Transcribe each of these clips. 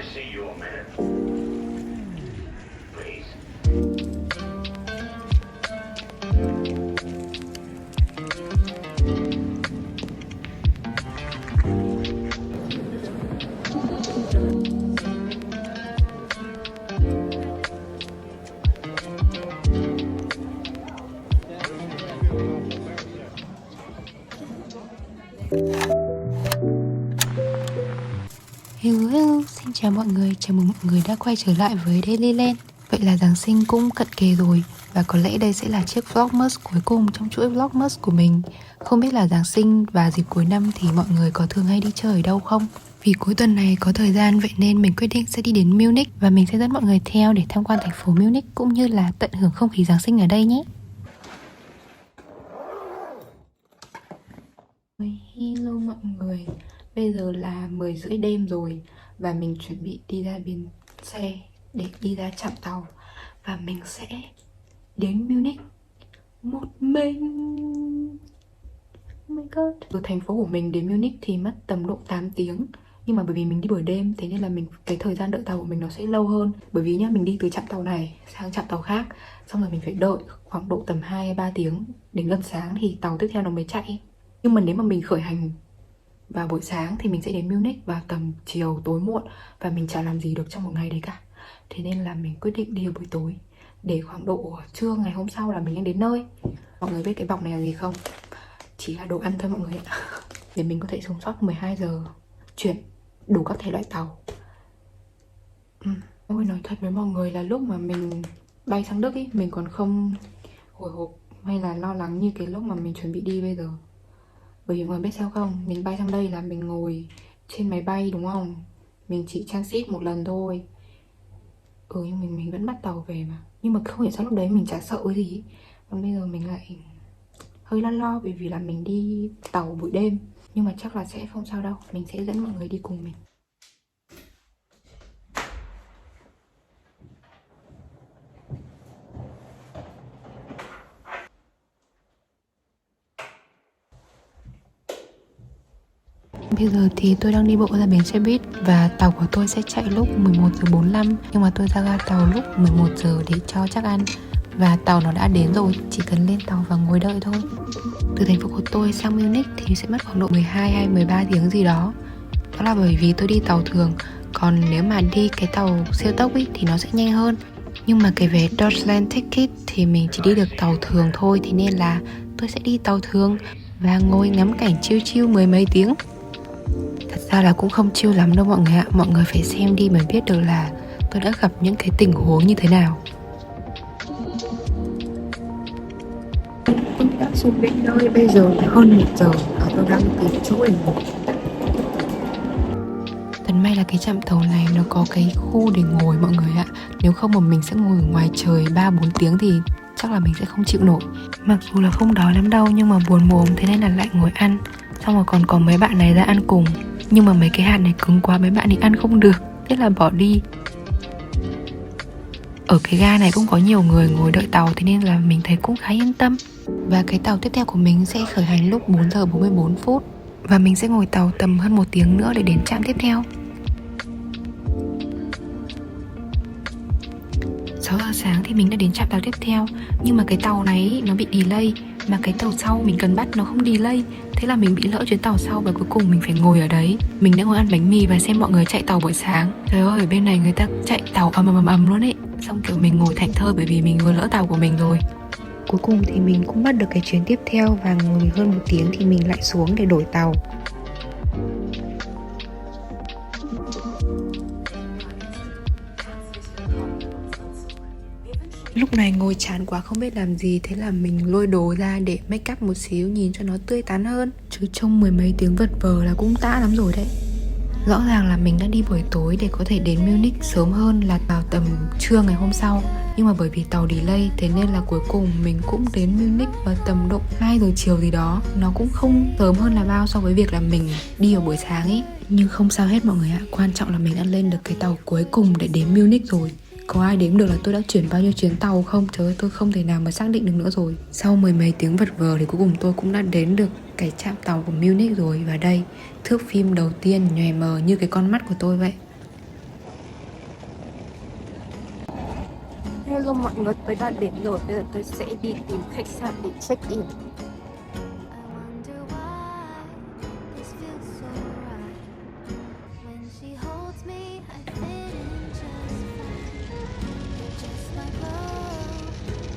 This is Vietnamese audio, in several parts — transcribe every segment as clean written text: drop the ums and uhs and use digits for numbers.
I see you a minute? Please. Hello, hello, xin chào mọi người, chào mừng mọi người đã quay trở lại với Dailyland. Vậy là Giáng sinh cũng cận kề rồi và có lẽ đây sẽ là chiếc vlogmas cuối cùng trong chuỗi vlogmas của mình. Không biết là Giáng sinh và dịp cuối năm thì mọi người có thường hay đi chơi ở đâu không? Vì cuối tuần này có thời gian vậy nên mình quyết định sẽ đi đến Munich và mình sẽ dẫn mọi người theo để tham quan thành phố Munich cũng như là tận hưởng không khí Giáng sinh ở đây nhé. Hello mọi người, bây giờ là 10 rưỡi đêm rồi và mình chuẩn bị đi ra bến xe để đi ra trạm tàu và mình sẽ đến Munich một mình. Oh my god. Từ thành phố của mình đến Munich thì mất tầm độ 8 tiếng. Nhưng mà bởi vì mình đi buổi đêm thế nên là cái thời gian đợi tàu của mình nó sẽ lâu hơn. Bởi vì nhá, mình đi từ trạm tàu này sang trạm tàu khác, xong rồi mình phải đợi khoảng độ tầm 2-3 tiếng. Đến gần sáng thì tàu tiếp theo nó mới chạy. Nhưng mà nếu mà mình khởi hành vào buổi sáng thì mình sẽ đến Munich vào tầm chiều tối muộn và mình chả làm gì được trong một ngày đấy cả. Thế nên là mình quyết định đi vào buổi tối để khoảng độ trưa ngày hôm sau là mình đang đến nơi. Mọi người biết cái bọc này là gì không? Chỉ là đồ ăn thôi mọi người ạ. Để mình có thể sống sót 12 giờ chuyển đủ các thể loại tàu. Ôi nói thật với mọi người là lúc mà mình bay sang Đức ý, mình còn không hồi hộp hay là lo lắng như cái lúc mà mình chuẩn bị đi bây giờ. Bởi vì mọi người biết sao không? Mình bay sang đây là mình ngồi trên máy bay đúng không? Mình chỉ transit một lần thôi. Nhưng mình vẫn bắt tàu về mà. Nhưng mà không hiểu sao lúc đấy mình chả sợ cái gì. Còn bây giờ mình lại hơi lo bởi vì là mình đi tàu buổi đêm. Nhưng mà chắc là sẽ không sao đâu. Mình sẽ dẫn mọi người đi cùng mình. Bây giờ thì tôi đang đi bộ ra bến xe buýt và tàu của tôi sẽ chạy lúc 11 giờ 45 nhưng mà tôi ra ga tàu lúc 11 giờ để cho chắc ăn. Và tàu nó đã đến rồi, chỉ cần lên tàu và ngồi đợi thôi. Từ thành phố của tôi sang Munich thì sẽ mất khoảng độ 12 hay 13 tiếng gì đó. Đó là bởi vì tôi đi tàu thường, còn nếu mà đi cái tàu siêu tốc ý, thì nó sẽ nhanh hơn. Nhưng mà cái vé Deutschland Ticket thì mình chỉ đi được tàu thường thôi, thế nên là tôi sẽ đi tàu thường và ngồi ngắm cảnh chill chill mười mấy tiếng. Thật ra là cũng không chill lắm đâu mọi người ạ. Mọi người phải xem đi mới biết được là tôi đã gặp những cái tình huống như thế nào. Tôi đã xuống đến nơi, bây giờ là hơn 1 giờ và tôi đang tìm chỗ để ngủ. Thật may là cái trạm tàu này nó có cái khu để ngồi mọi người ạ. Nếu không mà mình sẽ ngồi ở ngoài trời 3-4 tiếng thì chắc là mình sẽ không chịu nổi. Mặc dù là không đói lắm đâu nhưng mà buồn mồm thế nên là lại ngồi ăn. Xong rồi còn có mấy bạn này ra ăn cùng. Nhưng mà mấy cái hạt này cứng quá, mấy bạn ấy ăn không được, thế là bỏ đi. Ở cái ga này cũng có nhiều người ngồi đợi tàu, thế nên là mình thấy cũng khá yên tâm. Và cái tàu tiếp theo của mình sẽ khởi hành lúc 4 giờ 44 phút. Và mình sẽ ngồi tàu tầm hơn 1 tiếng nữa để đến trạm tiếp theo. 6 giờ sáng thì mình đã đến trạm tàu tiếp theo. Nhưng mà cái tàu này nó bị delay, mà cái tàu sau mình cần bắt nó không delay. Thế là mình bị lỡ chuyến tàu sau và cuối cùng mình phải ngồi ở đấy. Mình đã ngồi ăn bánh mì và xem mọi người chạy tàu buổi sáng. Trời ơi, ở bên này người ta chạy tàu ầm luôn ấy. Xong kiểu mình ngồi thảnh thơi bởi vì mình vừa lỡ tàu của mình rồi. Cuối cùng thì mình cũng bắt được cái chuyến tiếp theo và ngồi hơn 1 tiếng thì mình lại xuống để đổi tàu. Lúc này ngồi chán quá không biết làm gì, thế là mình lôi đồ ra để make up một xíu nhìn cho nó tươi tắn hơn. Chứ trong 10 mấy tiếng vật vờ là cũng tã lắm rồi đấy. Rõ ràng là mình đã đi buổi tối để có thể đến Munich sớm hơn là vào tầm trưa ngày hôm sau. Nhưng mà bởi vì tàu delay thế nên là cuối cùng mình cũng đến Munich vào tầm độ 2 giờ chiều gì đó. Nó cũng không sớm hơn là bao so với việc là mình đi vào buổi sáng ấy. Nhưng không sao hết mọi người ạ, quan trọng là mình đã lên được cái tàu cuối cùng để đến Munich rồi. Có ai đếm được là tôi đã chuyển bao nhiêu chuyến tàu không? Trời ơi, tôi không thể nào mà xác định được nữa rồi. Sau 10 mấy tiếng vật vờ thì cuối cùng tôi cũng đã đến được cái trạm tàu của Munich rồi. Và đây, thước phim đầu tiên nhòe mờ như cái con mắt của tôi vậy. Hello mọi người, tôi đã đến rồi. Bây giờ tôi sẽ đi tìm khách sạn để check in.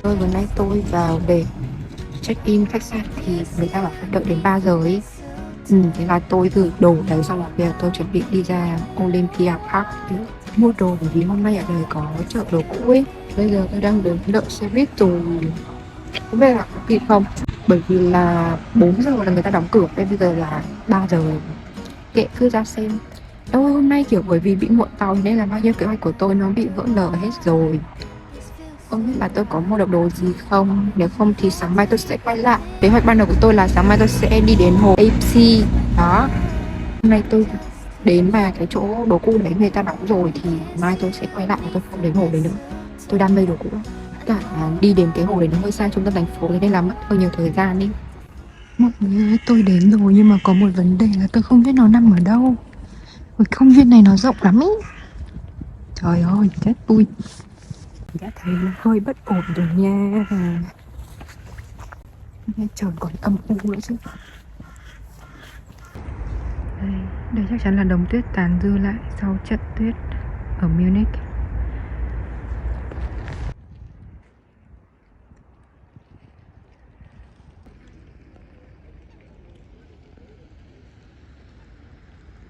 Vừa nay tôi vào để check in khách sạn thì người ta bảo phải đợi đến 3 giờ ấy. Thế là tôi gửi đồ đấy xong rồi bây giờ tôi chuẩn bị đi ra Olympia Park để mua đồ, bởi vì hôm nay ở đây có chợ đồ cũ ấy. Bây giờ tôi đang đứng đợi xe buýt rồi, không biết là có kịp không, bởi vì là 4 giờ là người ta đóng cửa, bây giờ là 3 giờ. Kệ, cứ ra xem. Ôi hôm nay kiểu bởi vì bị muộn tàu nên là bao nhiêu kế hoạch của tôi nó bị vỡ lở hết rồi. Không biết là tôi có mua được đồ gì không. Nếu không thì sáng mai tôi sẽ quay lại. Kế hoạch ban đầu của tôi là sáng mai tôi sẽ đi đến hồ APC. Đó. Hôm nay tôi đến mà cái chỗ đồ cũ đấy người ta đóng rồi thì mai tôi sẽ quay lại và tôi không đến hồ đấy nữa. Tôi đam mê đồ cũ. Cả đi đến cái hồ đấy nó hơi xa trung tâm thành phố nên là mất hơi nhiều thời gian đi. Mọi người ơi, tôi đến rồi nhưng mà có một vấn đề là tôi không biết nó nằm ở đâu. Cái công viên này nó rộng lắm ý. Trời ơi, chết tôi. Đã thấy nó hơi bất ổn rồi nha. Nghe trời còn âm u nữa chứ. Đây chắc chắn là đống tuyết tàn dư lại sau trận tuyết ở Munich.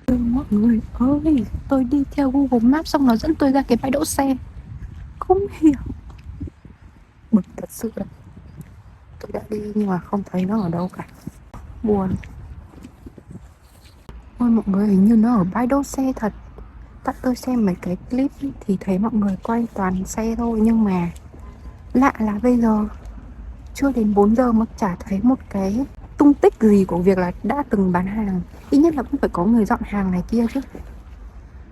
Mọi người ơi, tôi đi theo Google Maps xong nó dẫn tôi ra cái bãi đỗ xe. Không hiểu. Bực thật sự là tôi đã đi nhưng mà không thấy nó ở đâu cả. Buồn. Ôi mọi người, hình như nó ở bãi đỗ xe thật. Tại tôi xem mấy cái clip thì thấy mọi người quay toàn xe thôi. Nhưng mà lạ là bây giờ chưa đến 4 giờ mà chả thấy một cái tung tích gì của việc là đã từng bán hàng. Ít nhất là cũng phải có người dọn hàng này kia chứ.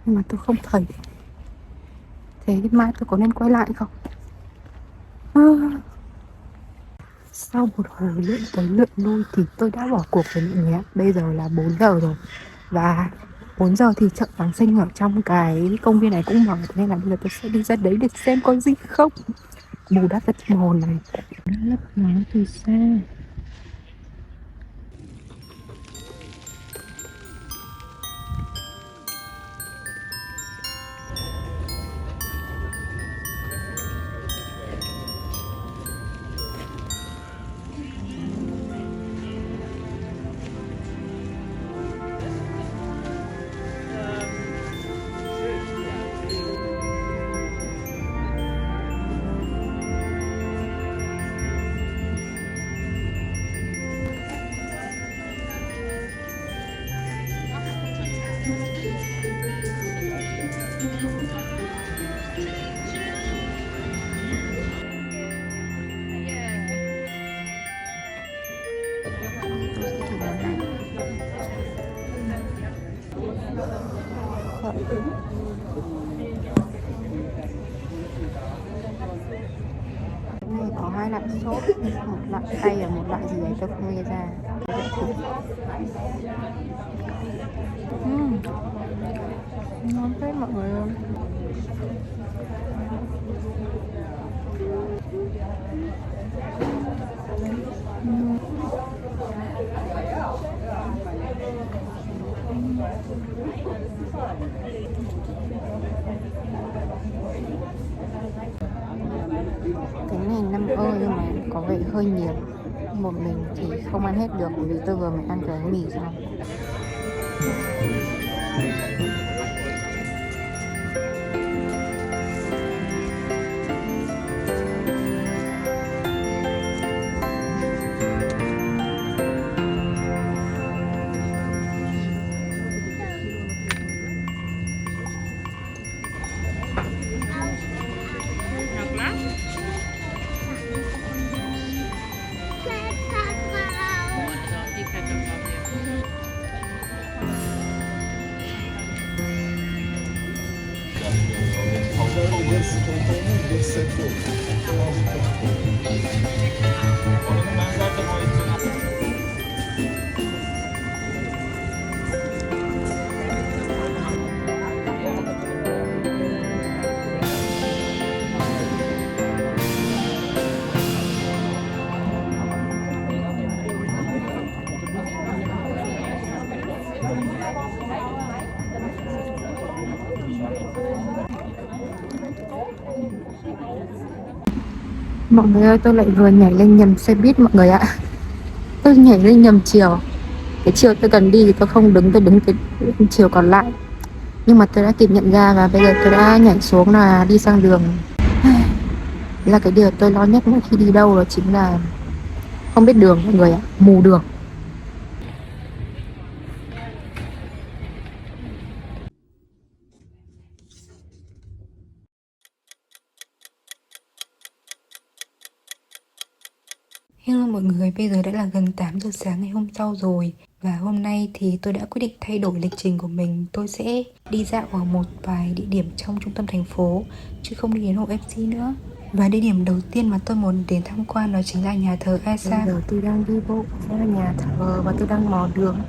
Nhưng mà tôi không thấy. Thế mai tôi có nên quay lại không? Sau một hồi lượn tới lượn lui thì tôi đã bỏ cuộc với mọi người ạ. Bây giờ là 4 giờ rồi. Và 4 giờ thì chợ Giáng sinh ở trong cái công viên này cũng mở, nên là bây giờ tôi sẽ đi ra đấy để xem có gì không. Bù đắp đất màu này đã lấp ló từ xa. Này có hai loại sốt, một loại cay và một loại gì đấy tôi không nghe ra. Ngon phết mọi người ơi. Cái này 5 ơ nhưng mà có vẻ hơi nhiều. Một mình thì không ăn hết được bởi vì tôi vừa mới ăn cái mì xong. Mọi người ơi, tôi lại vừa nhảy lên nhầm xe buýt mọi người ạ. Tôi nhảy lên nhầm chiều. Cái chiều tôi cần đi thì tôi không đứng, tôi đứng cái chiều còn lại. Nhưng mà tôi đã kịp nhận ra và bây giờ tôi đã nhảy xuống là đi sang đường. Là cái điều tôi lo nhất mỗi khi đi đâu đó chính là không biết đường mọi người ạ, mù đường. Hello mọi người, bây giờ đã là gần 8 giờ sáng ngày hôm sau rồi. Và hôm nay thì tôi đã quyết định thay đổi lịch trình của mình. Tôi sẽ đi dạo ở một vài địa điểm trong trung tâm thành phố, chứ không đi đến Hồ FC nữa. Và địa điểm đầu tiên mà tôi muốn đến tham quan đó chính là nhà thờ Asa. Bây giờ tôi đang đi bộ ra nhà thờ và tôi đang mò đường.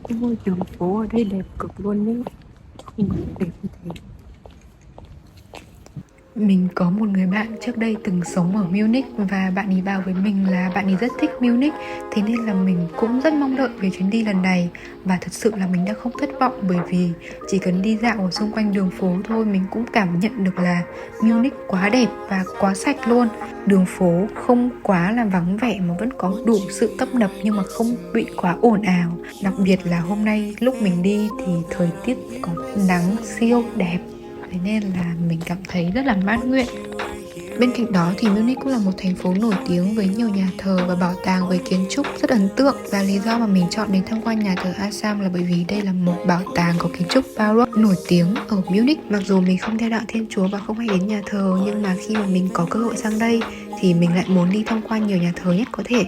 Cái ngôi đường phố ở đây đẹp cực luôn đấy. Không đẹp như thế. Mình có một người bạn trước đây từng sống ở Munich và bạn ấy bảo với mình là bạn ấy rất thích Munich. Thế nên là mình cũng rất mong đợi về chuyến đi lần này. Và thật sự là mình đã không thất vọng, bởi vì chỉ cần đi dạo ở xung quanh đường phố thôi mình cũng cảm nhận được là Munich quá đẹp và quá sạch luôn. Đường phố không quá là vắng vẻ mà vẫn có đủ sự tấp nập nhưng mà không bị quá ồn ào. Đặc biệt là hôm nay lúc mình đi thì thời tiết có nắng siêu đẹp. Thế nên là mình cảm thấy rất là mãn nguyện. Bên cạnh đó thì Munich cũng là một thành phố nổi tiếng với nhiều nhà thờ và bảo tàng với kiến trúc rất ấn tượng. Và lý do mà mình chọn đến tham quan nhà thờ Asam là bởi vì đây là một bảo tàng có kiến trúc Baroque nổi tiếng ở Munich. Mặc dù mình không theo đạo Thiên Chúa và không hay đến nhà thờ, nhưng mà khi mà mình có cơ hội sang đây thì mình lại muốn đi tham quan nhiều nhà thờ nhất có thể.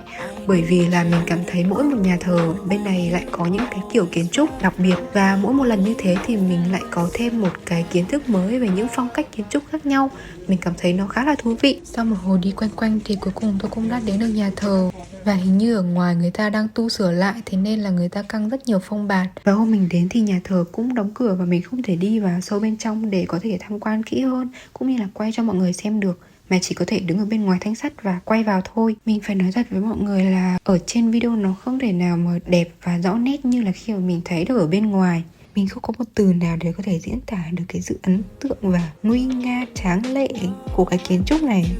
Bởi vì là mình cảm thấy mỗi một nhà thờ bên này lại có những cái kiểu kiến trúc đặc biệt. Và mỗi một lần như thế thì mình lại có thêm một cái kiến thức mới về những phong cách kiến trúc khác nhau. Mình cảm thấy nó khá là thú vị. Sau một hồi đi quanh quanh thì cuối cùng tôi cũng đã đến được nhà thờ. Và hình như ở ngoài người ta đang tu sửa lại, thế nên là người ta căng rất nhiều phông bạt. Và hôm mình đến thì nhà thờ cũng đóng cửa và mình không thể đi vào sâu bên trong để có thể tham quan kỹ hơn, cũng như là quay cho mọi người xem được, mà chỉ có thể đứng ở bên ngoài thanh sắt và quay vào thôi. Mình phải nói thật với mọi người là ở trên video nó không thể nào mà đẹp và rõ nét như là khi mà mình thấy được ở bên ngoài. Mình không có một từ nào để có thể diễn tả được cái sự ấn tượng và nguy nga tráng lệ của cái kiến trúc này.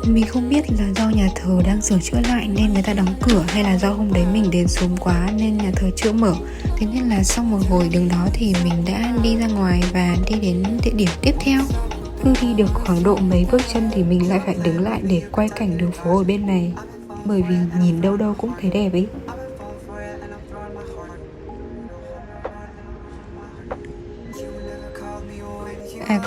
Mình không biết là do nhà thờ đang sửa chữa lại nên người ta đóng cửa, hay là do hôm đấy mình đến sớm quá nên nhà thờ chưa mở. Thế nên là sau một hồi đứng đó thì mình đã đi ra ngoài và đi đến địa điểm tiếp theo. Cứ đi được khoảng độ mấy bước chân thì mình lại phải đứng lại để quay cảnh đường phố ở bên này, bởi vì nhìn đâu đâu cũng thấy đẹp ấy.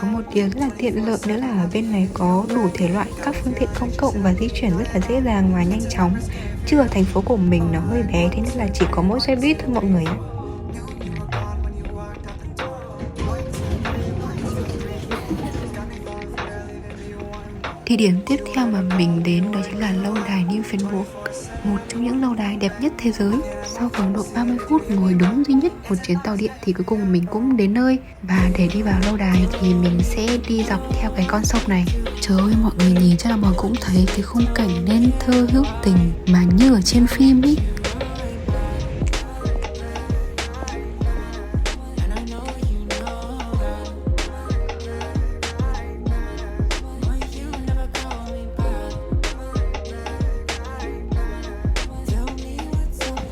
Có một điều rất là tiện lợi nữa là ở bên này có đủ thể loại các phương tiện công cộng và di chuyển rất là dễ dàng và nhanh chóng. Chứ ở thành phố của mình nó hơi bé, thế nên là chỉ có mỗi xe buýt thôi mọi người ạ. Địa điểm tiếp theo mà mình đến đó chính là lâu đài Nymphenburg, một trong những lâu đài đẹp nhất thế giới. Sau khoảng độ 30 phút ngồi đúng duy nhất một chuyến tàu điện thì cuối cùng mình cũng đến nơi. Và để đi vào lâu đài thì mình sẽ đi dọc theo cái con sông này. Trời ơi, mọi người nhìn chắc là mọi người cũng thấy cái khung cảnh nên thơ hữu tình mà như ở trên phim ý.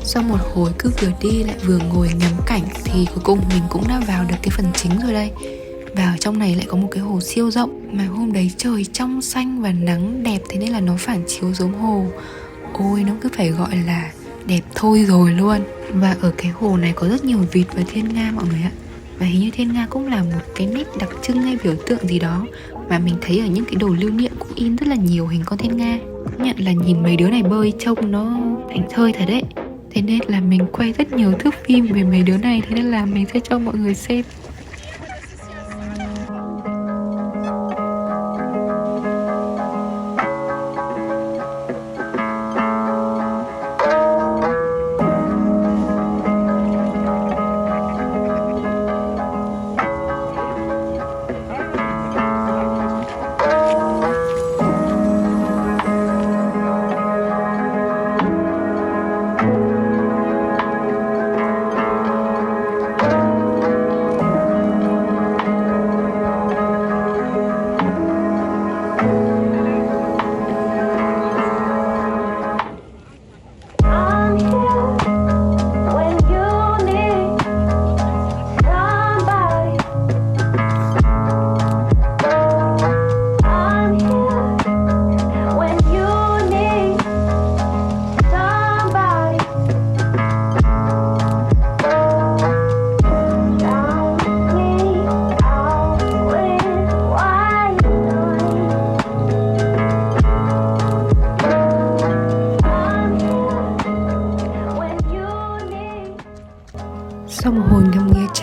Sau một hồi cứ vừa đi lại vừa ngồi ngắm cảnh thì cuối cùng mình cũng đã vào được cái phần chính rồi đây. Và ở trong này lại có một cái hồ siêu rộng, mà hôm đấy trời trong xanh và nắng đẹp, thế nên là nó phản chiếu giống hồ. Ôi, nó cứ phải gọi là đẹp thôi rồi luôn. Và ở cái hồ này có rất nhiều vịt và thiên nga mọi người ạ. Và hình như thiên nga cũng là một cái nét đặc trưng hay biểu tượng gì đó mà mình thấy ở những cái đồ lưu niệm cũng in rất là nhiều hình con thiên nga. Công nhận là nhìn mấy đứa này bơi trông nó thành thơi thật đấy. Thế nên là mình quay rất nhiều thước phim về mấy đứa này, thế nên là mình sẽ cho mọi người xem.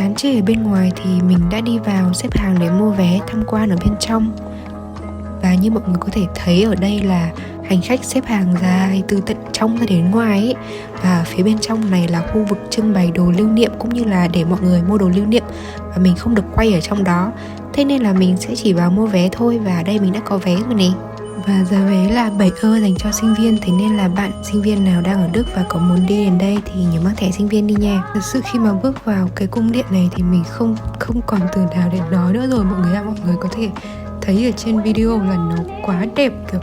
chán chê ở bên ngoài thì mình đã đi vào xếp hàng để mua vé tham quan ở bên trong. Và như mọi người có thể thấy ở đây là hành khách xếp hàng dài từ tận trong ra đến ngoài ấy. Và phía bên trong này là khu vực trưng bày đồ lưu niệm cũng như là để mọi người mua đồ lưu niệm. Và mình không được quay ở trong đó, thế nên là mình sẽ chỉ vào mua vé thôi. Và ở đây mình đã có vé rồi nè. Và giá vé là 7 euro dành cho sinh viên. Thế nên là bạn sinh viên nào đang ở Đức và có muốn đi đến đây thì nhớ mang thẻ sinh viên đi nha. Thật sự khi mà bước vào cái cung điện này thì mình không còn từ nào để nói nữa rồi mọi người ạ. Mọi người có thể thấy ở trên video là nó quá đẹp, kiểu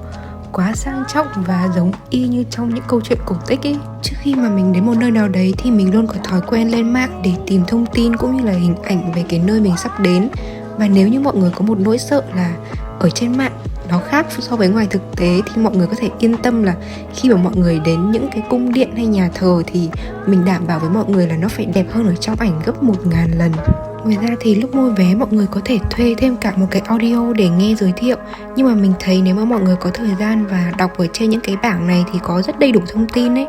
quá sang trọng và giống y như trong những câu chuyện cổ tích ấy. Trước khi mà mình đến một nơi nào đấy thì mình luôn có thói quen lên mạng để tìm thông tin cũng như là hình ảnh về cái nơi mình sắp đến. Và nếu như mọi người có một nỗi sợ là ở trên mạng nó khác so với ngoài thực tế thì mọi người có thể yên tâm là khi mà mọi người đến những cái cung điện hay nhà thờ thì mình đảm bảo với mọi người là nó phải đẹp hơn ở trong ảnh gấp 1000 lần. Ngoài ra thì lúc mua vé mọi người có thể thuê thêm cả một cái audio để nghe giới thiệu. Nhưng mà mình thấy nếu mà mọi người có thời gian và đọc ở trên những cái bảng này thì có rất đầy đủ thông tin ấy.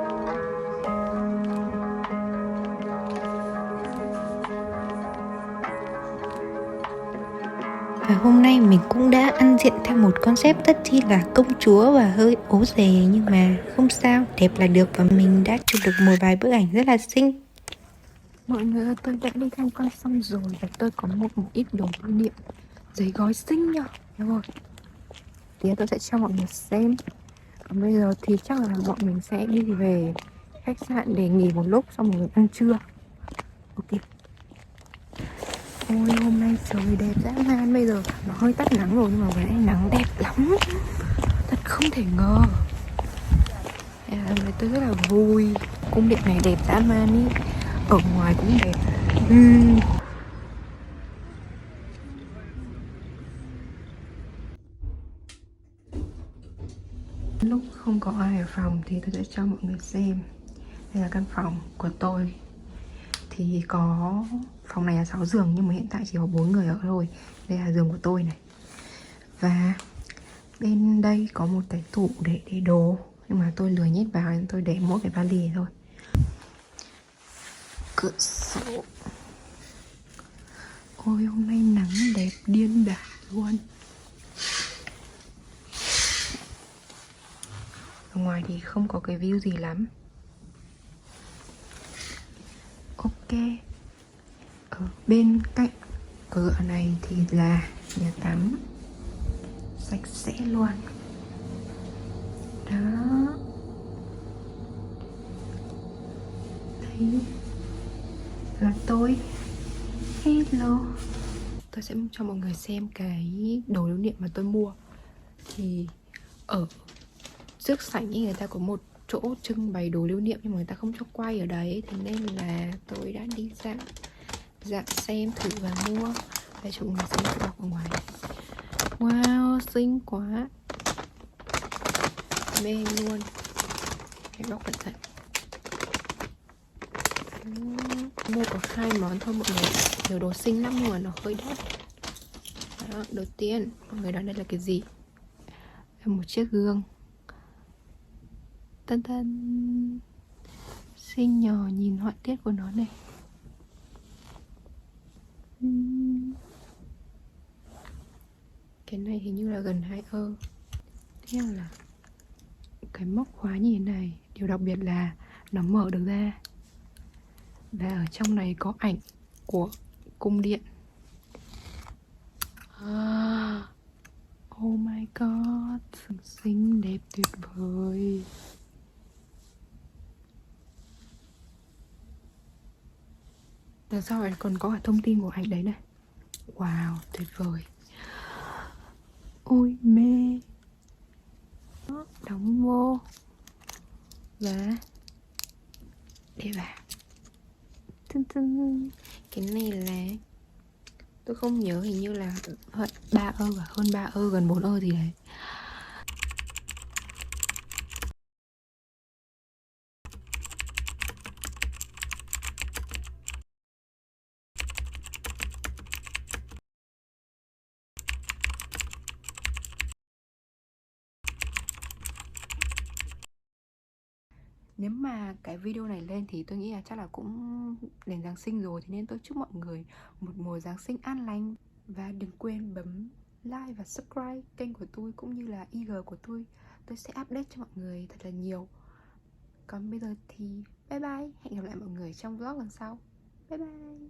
Và hôm nay mình cũng đã ăn diện theo một concept rất chi là công chúa và hơi ố dề, nhưng mà không sao, đẹp là được. Và mình đã chụp được một vài bức ảnh rất là xinh. Mọi người ơi, tôi đã đi tham quan xong rồi và tôi có một ít đồ lưu niệm. Giấy gói xinh nhở, đúng rồi. Tí tôi sẽ cho mọi người xem. Còn bây giờ thì chắc là bọn mình sẽ đi về khách sạn để nghỉ một lúc xong rồi ăn trưa. Ok. Ôi hôm nay trời đẹp dã man. Bây giờ nó hơi tắt nắng rồi nhưng mà vừa nãy nắng đẹp lắm. Thật không thể ngờ. Hôm nay tôi rất là vui. Cung điện này đẹp dã man ý. Ở ngoài cũng đẹp. Lúc không có ai ở phòng thì tôi sẽ cho mọi người xem. Đây là căn phòng của tôi. Thì có phòng này là 6 giường nhưng mà hiện tại chỉ có 4 người ở thôi. Đây là giường của tôi này. Và bên đây có một cái tủ để đồ, nhưng mà tôi lười nhét vào nên tôi để mỗi cái vali thôi. Cửa sổ. Ôi hôm nay nắng đẹp điên đảo luôn. Ở ngoài thì không có cái view gì lắm. Ok. Ở bên cạnh cửa này thì là nhà tắm. Sạch sẽ luôn. Đó. Đây là tôi. Hello. Tôi sẽ cho mọi người xem cái đồ lưu niệm mà tôi mua. Thì ở trước sảnh ấy người ta có một chỗ trưng bày đồ lưu niệm nhưng mà người ta không cho quay ở đấy. Thế nên là tôi đã đi dạo xem thử và mua. Đây chúng mình sẽ đọc ở ngoài. Wow, xinh quá. Mê luôn. Hãy bóc cẩn thận. Mua có 2 món thôi mọi người. Nhiều đồ xinh lắm nhưng mà nó hơi đắt. Đó, đầu tiên mọi người đoán đây là cái gì? Là một chiếc gương. Tân tân. Xinh nhỏ, nhìn họa tiết của nó này. Cái này hình như là gần 2 euro. Tiếp là cái móc khóa như thế này. Điều đặc biệt là nó mở được ra. Và ở trong này có ảnh của cung điện. Oh my god, xinh đẹp tuyệt vời. Đằng sau này còn có cả thông tin của ảnh đấy này. Wow, tuyệt vời. Ôi mê. Đóng vô. Và để vào. Cái này là tôi không nhớ, hình như là hơn 3 euro và hơn 3 euro, gần 4 euro gì đấy. Nếu mà cái video này lên thì tôi nghĩ là chắc là cũng đến Giáng sinh rồi. Thế nên tôi chúc mọi người một mùa Giáng sinh an lành. Và đừng quên bấm like và subscribe kênh của tôi cũng như là IG của tôi. Tôi sẽ update cho mọi người thật là nhiều. Còn bây giờ thì bye bye. Hẹn gặp lại mọi người trong vlog lần sau. Bye bye.